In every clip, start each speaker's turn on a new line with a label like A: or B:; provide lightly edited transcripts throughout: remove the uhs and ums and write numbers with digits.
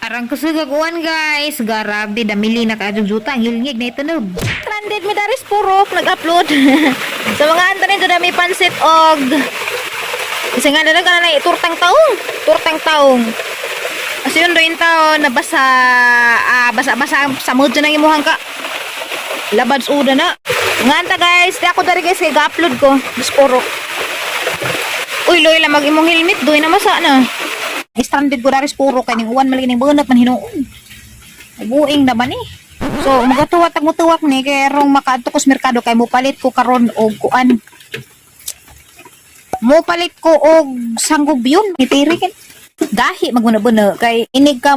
A: Arang kasagaguan guys, garabi damili na kaadong juta ang hilngig na itunog. Stranded mi daris purok nag-upload. Sa mga antanin to dami pansit og kasi nga na na turtang taong. Kasi yun rin tao nabasa basa sa mood dyan ang imuhang ka. Labads uda na. Nga anta guys, di ako dari guys kay ga-upload ko. Daris purok. Uy, loy lang mag-imong helmet, doy na masa na. Stranded ko daris puro kay ning uwan maligining bunot man hinuon. Ay buing naman eh. So magatuwa tag mutuwak ni kay rong makaadto ko sa merkado kay mopalit ko karon og kuan. Mopalit ko og sanggub yun, itirikin. Gahi maguna-buna kay inig ka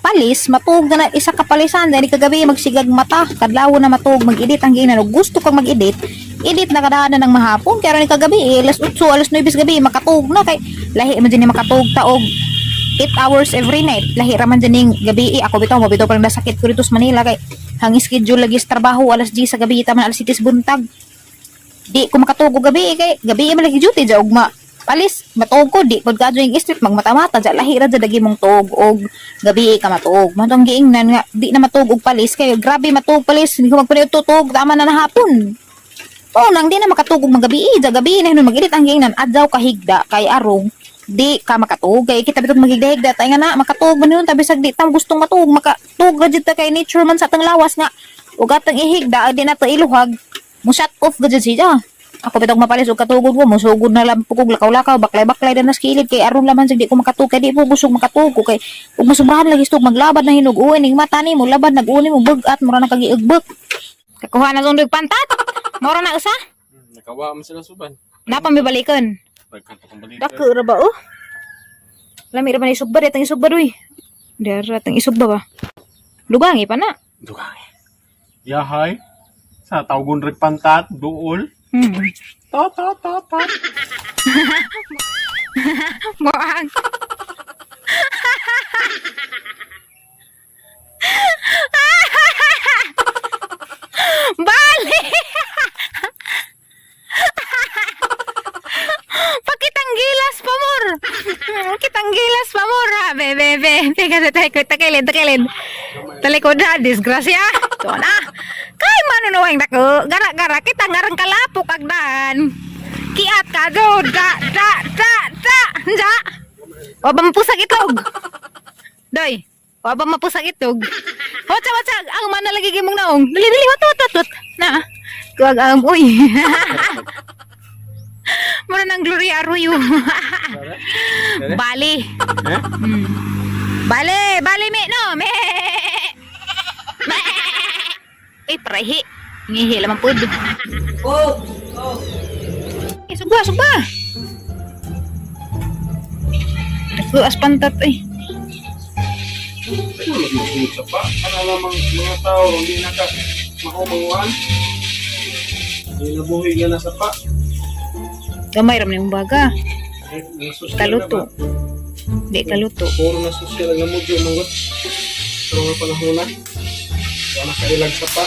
A: palis matug na isa ka palisan dali kagabi magsigag mata kadlaw na matug mag-edit ang ginan gusto kang mag-edit. Edit na kadaan ng mahapon kaya ni kagabi alas 8 alas 9 gabi makatug na kay lahi man din makatug ta og 8 hours every night. Lahi raman dyan gabi ako bitaw parang nasakit ko dito sa Manila kay hang schedule lagi sa trabaho alas 10 sa gabi taman alas 7 buntag. Di ko makatugo gabi kay gabi man lagi duty ja ugma palis matug ko di pod kadto yung street magmata-mata ja lahi ra dagi mong tuog og gabi ka matug. Matong giingnan nga di na matug og palis kay grabe matug palis hindi ko magpaniud tutog tama na hapon. Oh nang di na makatug og magabi ja gabi na hinon mag-edit ang giingnan adlaw kahigda kay arong di ka makatug kay kita bitud magigdahigda tay nga na makatug man yun tabi sag di ta gustong matug makatug ra jud ta kay nature man sa atang lawas nga ug atang ihigda di na ta iluhag mo shut off gud siya. Ako bitog mapalis og katugod ko musugod na lang pugog lakaw-lakaw baklay-baklay na skilid kay aron laman sig di ko makatug kay di po gusog makatug ko kay ug masubrahan lagi stog maglabad na hinog-uwi ning mata ni mo labad nag-uni mo bugat mura na kagiugbek kakuha na sundog pantat mura na usa
B: nakawa man sila suban
A: napa mi balikon
B: nagkanto kong balita
A: dako ra ba oh lami ra man isugba datang isugba doy dara tang isugba ba lubangi pa na
B: dugang yahay sa tawgon rek pantat duol ta
A: Boang. Bali. Pakitang gilas pa mor. Kitang gilas pa mor ha. Bebe. Kasi takilid. Talikod ha. Disgrasya. So na. Kay manunuwang dako. Gara-gara kita ngarang kalapok agdan. Kiat ka do. Da. Wabang mapusag itlog. Doy. Wabang mapusag itlog. Watsa. Ang mana lagi gimong naong. Dali. Wat. Na. Kuwag uy. Mura ng Gloria Arroyo. Bali. Bali me no. Me. Prehi. Ngihi lamang pud. Oh. Sugba. Luas pantat eh.
B: sa pa ano lamang mga tao hindi naka makumanguan hindi nabuhi nga nasa pa
A: Gamay ram yung baga. Kaluto.
B: na
A: Di kaluto.
B: puro na sosyal ang lamod yung mga pero nga panahon na wala kailag sa pa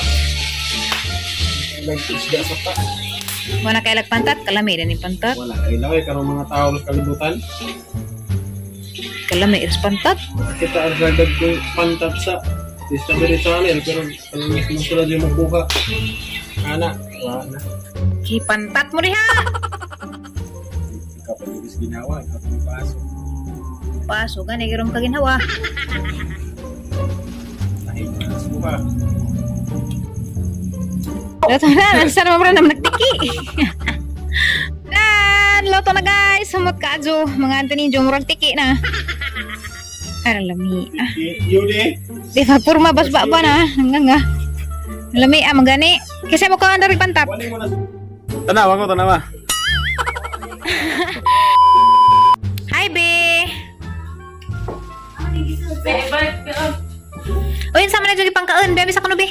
B: kailag isda sa pa
A: Wala kailag pantat, kalami rin yung pantat.
B: wala kailag eh karong mga tao ng kalibutan
A: Kalami iras pantat.
B: kita agad kong pantat sa Discovery Channel pero kanang musulad yung magbuka anak wala na
A: Pantat mo rin ha.
B: kapag ibis ginawa kapag paso
A: Paso, gani girong kaginhawa.
B: lahig na sa buka
A: Loto na, nasa naman rin naman nagtiki. Loto na guys, sumot ka adyo. Mga antonin dyo, murag tiki na. Lami.
B: Yudi
A: Di ba, purma basba ba na? Hanggang nga. Lami, magani. Kasi mo ka rin pantat.
B: wali mo na tanawa ko tanawa
A: Hi, be. Uy, sama na dyan pangkaan. Bebe sa kano, be.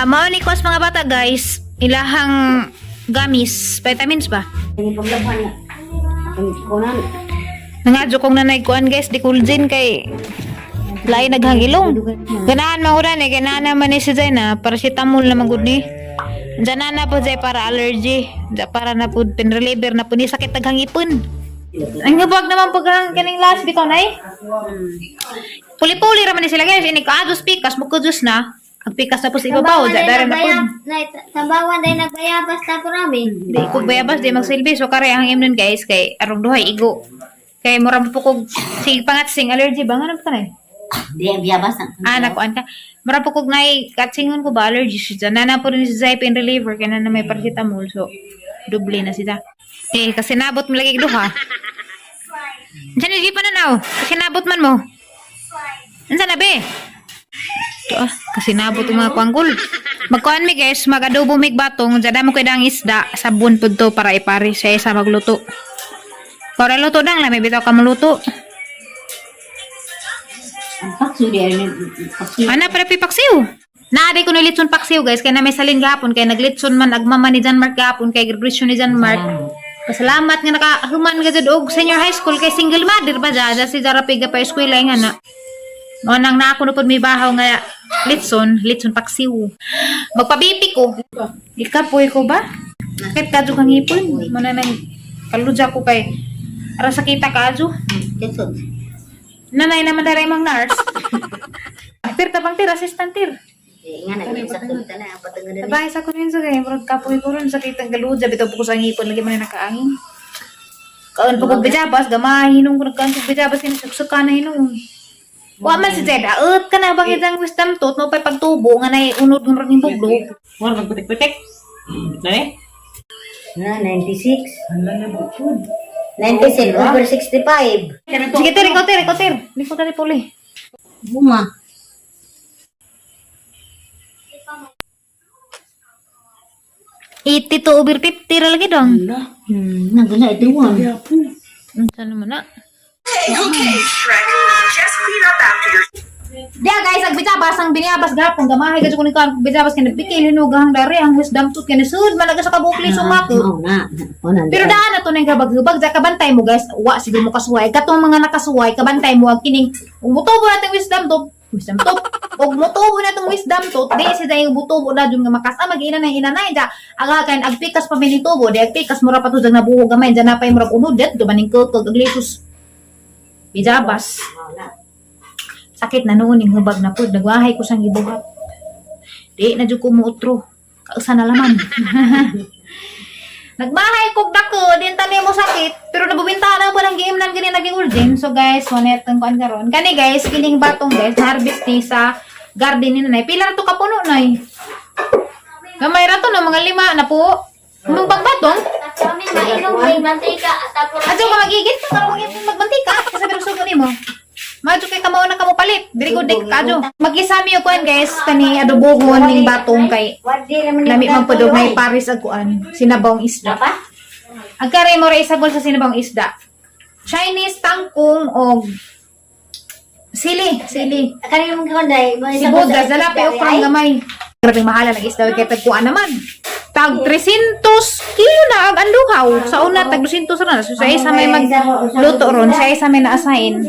A: Mao ni ko mga bata, guys. Ilahang gamis. Vitamins ba? Nangadyo kong nanay kuan, guys. Di kulzin kay lain naghangilong. Ganahan mahuran eh. Ganahan naman ni si Zay na. Paracetamol na magud ni. Diyan na po Zay para allergy. Diyan para na po pinreliver na po ni sakit naghangipon. Ang gabag naman pag kaning last bitaw nay. Puli-puli raman ni sila guys. Ini kaadus pikas mo kudus na. Ang pikas na po sa ibabaw. Dari na po.
C: Tambawan dahil nagbayabas na ko namin.
A: Di ko bayabas di magsilbi. So kare ang imnon guys kay arong duhay igo. Kay murang po kog sig pangatsing allergy ba nga ka na?
C: Di ang biyabas na.
A: Nakuan ka. Murang po kog nay katsingon ko ba allergy siya. Nana po rin si Zay pain reliever kaya na may paracetamol. So doble na siya. Kasi nabot mo lagi duha. Diyan hindi pa nanaw. Kasi nabot man mo. Ansa na be? Kasi nabot yung mga kwanggol. Magkuhan mi guys, mag-adobo mig batong. Diyan mo kayo ang isda. Sabon po to para ipari siya sa magluto. Para luto dang lang, may bitaw ka maluto.
C: Pakso di ay pakso.
A: Ana para pipaksiw. Naaday ko na litson paksiw guys. Kaya na may salin gahapon. Kaya naglitson man agmama ni John Mark gahapon. Kaya graduation ni John Mark. Pasalamat nga nakahuman nga dyan og senior high school kay single mother pa dyan. Si Jarapiga pa eskwela nga na. O nang na ako na po may bahaw nga litson paksiw. Magpabipi ko. Ikapoy ko ba? Kahit kadyo kang hipon. Mana nang kaludya ko kay ara sakita kadyo.
C: Kesod.
A: Nanay naman daray mang nurse. Tir tabang tir assistant tir.
C: Nga nag-sakto na ang patungod na.
A: Sabay sa ko rin sa kaya murag kapoy ko rin sakit ang kaludya bitaw po ko sa hipon lagi man nakaangin. Kaon po kog bijabas gamay hinung ko nagkaan kog bijabas kinasuksukan na hinung. Wa man si Zed, aut ka na bang isang wisdom tooth mo pa pagtubo nga na unod ng raging buglo. Wala magputik-putik. Nani?
C: Na 96. 97 over 65.
A: Sige, tir. Likot na puli.
C: Buma.
A: Iti to over 50 lagi dong.
C: Nagula ito one.
A: Saan naman na?
D: Okay, Shrek. Just clean up after your...
A: Dia guys, ang bijabas ang biniyabas gapon gamahay kasi kunin kan bijabas kay nagpikil hinugang dari ang wisdom tooth kay sud malaga sa kabukli sumako.
C: Oo na.
A: Pero daan na to nang gabag-gabag sa kabantay mo guys. Wa siguro mo kasuway. Katong mga nakasuway kabantay mo ang kining umutubo nating wisdom tooth. Og mutubo na tong wisdom tooth. Di si dayo butubo na dun nga makasa mag-ina na inanay da. Aga kain agpikas pa minitubo, di agpikas mo ra patudang nabuhog gamay diyan na pay murag unod det dumaning ko aglisus. Bijabas. Sakit na noon yung hubag na po. Nagwahay ko sang gibuhat. Di na dyan ko muutro. Kausa na laman. Nagbahay kog dako. Din tani mo sakit. Pero nabubintahan ako ng game nan gani naging urgent. So guys, wanet ang kuan karon. Kani guys, kining batong guys, harvest ni sa garden ni nanay. Pila ra to kapuno nay. Gamay ra to no mga 5 na po. Mong pagbatong.
C: Kami mainom may mantika tapos
A: Adyo ka magigit ka magmantika. Kasi pero sugo nimo. Madyo kay kamao na kamo palit. Very good day kadyo. Mag-isami yung kuan guys kani adobohon ning batong kay lami man podog may paris ag kuan sinabawng isda. Ang kare mo ra isagol sa sinabawng isda. Chinese tangkong og sili.
C: kani mong kanday
A: Sibugas dalapi og pang gamay. Grabe mahal ang isda kay tagkuan naman. Tag 300 kilo na ang anduhaw. Sa una tag 200 ra. So sa isa may magluto ron, sa isa may na-assign.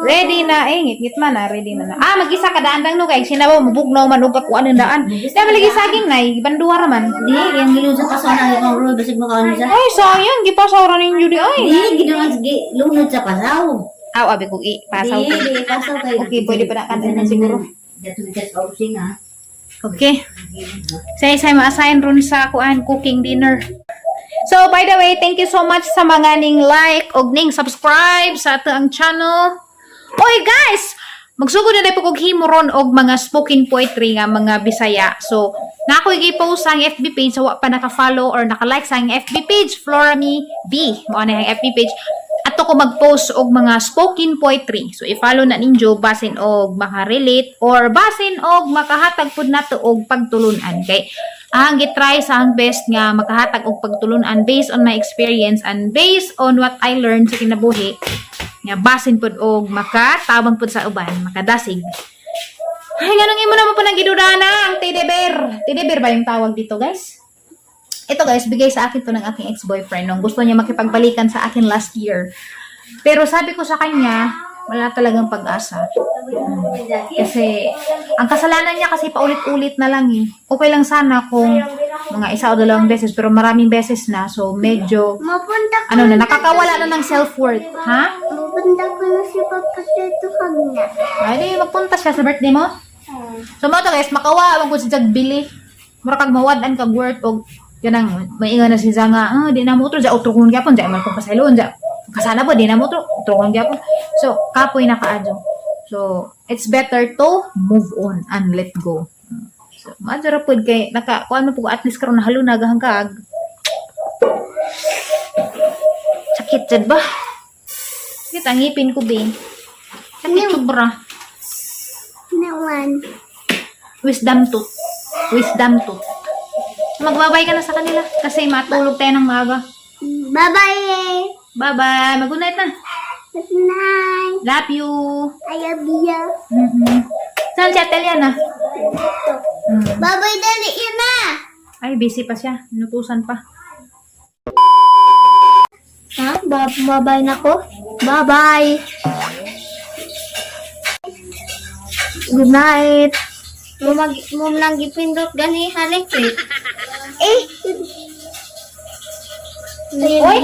A: Ready na ngit man na ready na. Mag-isa ka daan dang no kay sinabaw mabugnaw man og kuan ang daan. Dahil malagi saging nay banduha ra man.
C: Di yang gilu sa paso na yung road basig mo kaon sa.
A: Ay sayang gipasaw ra ninyo di ay.
C: Di gidungan sige lunod sa pasaw.
A: Abi ko pasaw ko.
C: Di pasaw kay.
A: Okay, pwede pa na kanina siguro.
C: Dito just outing ha.
A: Okay. Say ma-assign ron sa kuan cooking dinner. So, by the way, thank you so much sa mga ning like og ning subscribe sa ato ang channel. Oy guys, magsugod na dai po kog himo ron og mga spoken poetry nga mga Bisaya. So, na ako i-post sa FB page sa wa pa naka-follow or naka-like sa ang FB page, Florami B. Mo na ang FB page. Ato ko mag-post og mga spoken poetry. So, i-follow na ninyo basin og maka-relate or basin og makahatag pud nato og pagtulunan. Kay ang gitry sa ang best nga makahatag og pagtulunan based on my experience and based on what I learned sa kinabuhi. Nga basin pud og makatabang pud sa uban, makadasig. Ay, ganun imo naman po nang gidudana ang teddy bear. Teddy bear ba yung tawag dito, guys? Ito guys, bigay sa akin to ng aking ex-boyfriend nung gusto niya makipagbalikan sa akin last year. Pero sabi ko sa kanya, wala talagang pag-asa. Kasi, ang kasalanan niya kasi paulit-ulit na lang eh. Okay lang sana kung mga isa o dalawang beses, pero maraming beses na. So, medyo,
E: Mapunta
A: nakakawala na ng self-worth. Ha?
E: Mapunta ko na si Papa dito kanya.
A: Ay, di, magpunta siya sa birthday mo. So, mga to guys, makawa, kung siya bili. Mura kag mawadan kag worth og kanang maingon na si Zanga, di na mo utro, utro kong gyapon, man kung pasayloon, kasana po, di na mo utro kong gyapon. So, kapoy na kaadyo. So, it's better to move on and let go. So, madara pod kay kuan mo po at least karon nahalo na gahangkag. Sakit jud ba? Kita ngipin ko be. Sakit sobra.
E: Naman.
A: Wisdom tooth. Magbabay ka na sa kanila kasi matulog tayo ng maaga.
E: Bye-bye.
A: Bye-bye. Mag-good night na.
E: Good night.
A: Love you.
E: I love you.
A: Saan si Ate Liana?
E: Bye-bye, dali yun na.
A: Ay, busy pa siya. Inutusan pa.
E: Ha? Bye-bye na ko? Bye-bye. Good night. Mum lang gipindot gani electric.
A: Oy!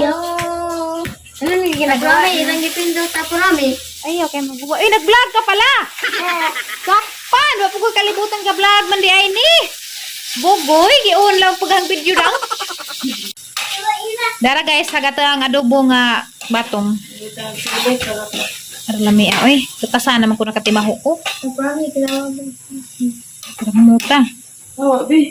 E: Ano nang ginagawa? Ilang gipindot ako rami.
A: Ay, okay. Nag-vlog ka pala! Kapan? Wala po ko kalibutan ka vlog man di ay ni. Bugoy, giun lang paghang video lang. Dara guys, sagata ang adobo nga batong. Arlami oy. Tukasa naman ko nakatimaho ko.
E: Rami, kailangan.
A: Karamuta.
B: Oh, di.